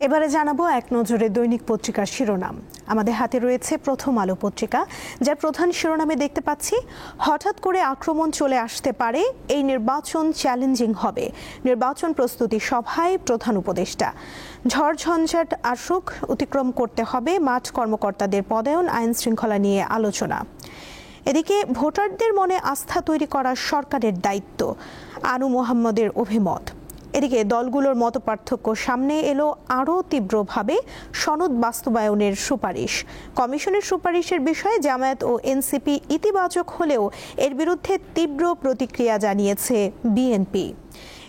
এবারে জানাবো এক নজরে দৈনিক পত্রিকার শিরোনাম। আমাদের হাতে রয়েছে প্রথম আলো পত্রিকা, যার প্রধান শিরোনামে দেখতে পাচ্ছি, হঠাৎ করে আক্রমণ চলে আসতে পারে, এই নির্বাচন চ্যালেঞ্জিং হবে। নির্বাচন প্রস্তুতি সভায় প্রধান উপদেষ্টা। ঝড়ঝঞ্ঝাট আসুক, অতিক্রম করতে হবে, মাঠ কর্মকর্তাদের পদায়ন, আইন শৃঙ্খলা নিয়ে আলোচনা। এদিকে ভোটারদের মনে আস্থা তৈরি করা সরকারের দায়িত্ব, আনু মোহাম্মদের অভিমত। এদিকে দলগুলোর মতপার্থক্য সামনে এলো আরও তীব্রভাবে সনদ বাস্তবায়নের সুপারিশ। কমিশনের সুপারিশের বিষয়ে জামায়াত ও এনসিপি ইতিবাচক হলেও এর বিরুদ্ধে তীব্র প্রতিক্রিয়া জানিয়েছে বিএনপি।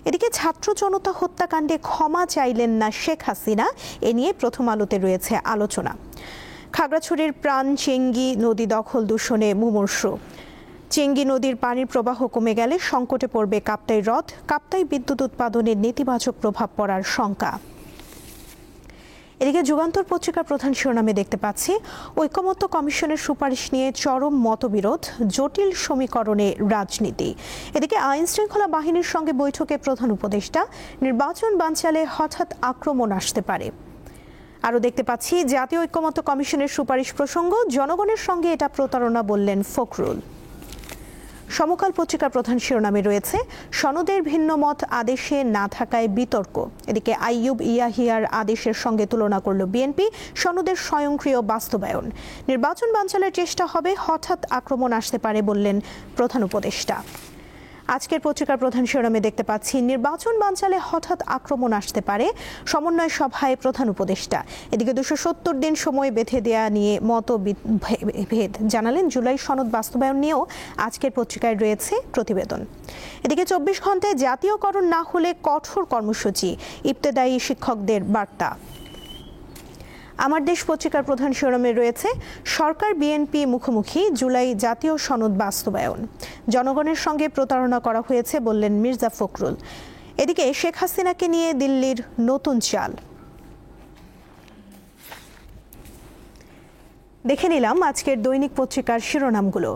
এদিকে ছাত্র জনতা হত্যাকাণ্ডে ক্ষমা চাইলেন না শেখ হাসিনা, এ নিয়ে প্রথম আলোতে রয়েছে আলোচনা। খাগড়াছড়ির প্রাণ চেঙ্গি নদী দখল দূষণে মুমূর্ষু। চেঙ্গি নদীর পানির প্রবাহ কমে গেলে সংকটে পড়বে কাপ্তাই হ্রদ, কাপ্তাই বিদ্যুৎ উৎপাদনে নেতিবাচক প্রভাব পড়ার শঙ্কা। এদিকে যুগান্তর পত্রিকার প্রধান শিরোনামে দেখতে পাচ্ছি, ঐকমত্য কমিশনের সুপারিশ নিয়ে চরম মতবিরোধ, জটিল সমীকরণে রাজনীতি। এদিকে আইন শৃঙ্খলা বাহিনীর সঙ্গে বৈঠকে প্রধান উপদেষ্টা, নির্বাচন বানচালে হঠাৎ আক্রমণ আসতে পারে। আরও দেখতে পাচ্ছি, জাতীয় ঐকমত্য কমিশনের সুপারিশ প্রসঙ্গ, জনগণের সঙ্গে এটা প্রতারণা বললেন ফখরুল। সমকাল পত্রিকার প্রধান শিরোনামে রয়েছে, সনদের ভিন্ন মত আদেশে না থাকায় বিতর্ক। এদিকে আইয়ুব ইয়াহিয়ার আদেশের সঙ্গে তুলনা করল বিএনপি, সনদের স্বয়ংক্রিয় বাস্তবায়ন। নির্বাচন বানচালের চেষ্টা হবে, হঠাৎ আক্রমণ আসতে পারে বললেন প্রধান উপদেষ্টা। আজকের পত্রিকার প্রধান শিরোনামে দেখতে পাচ্ছি, নির্বাচন বানচালে হঠাৎ আক্রমণ আসতে পারে, সমন্বয় সভায় প্রধান উপদেষ্টা। এদিকে 270 দিন সময় বেঁধে দেয়া নিয়ে মতভেদ জানালেন। জুলাই সনদ বাস্তবায়ন নিয়েও আজকের পত্রিকায় রয়েছে প্রতিবেদন। এদিকে 24 ঘন্টায় জাতীয়করণ না হলে কঠোর কর্মসূচি, ইবতেদায়ী শিক্ষকদের বার্তা। আমার দেশ পত্রিকার প্রধান শিরোনামে রয়েছে, সরকার বিএনপি মুখোমুখি, জুলাই জাতীয় সনদ বাস্তবায়ন। জনগণের সঙ্গে প্রতারণা করা হয়েছে বললেন মির্জা ফখরুল। এদিকে শেখ হাসিনাকে নিয়ে দিল্লির নতুন চাল। দেখে নিলাম আজকের দৈনিক পত্রিকার শিরোনামগুলো।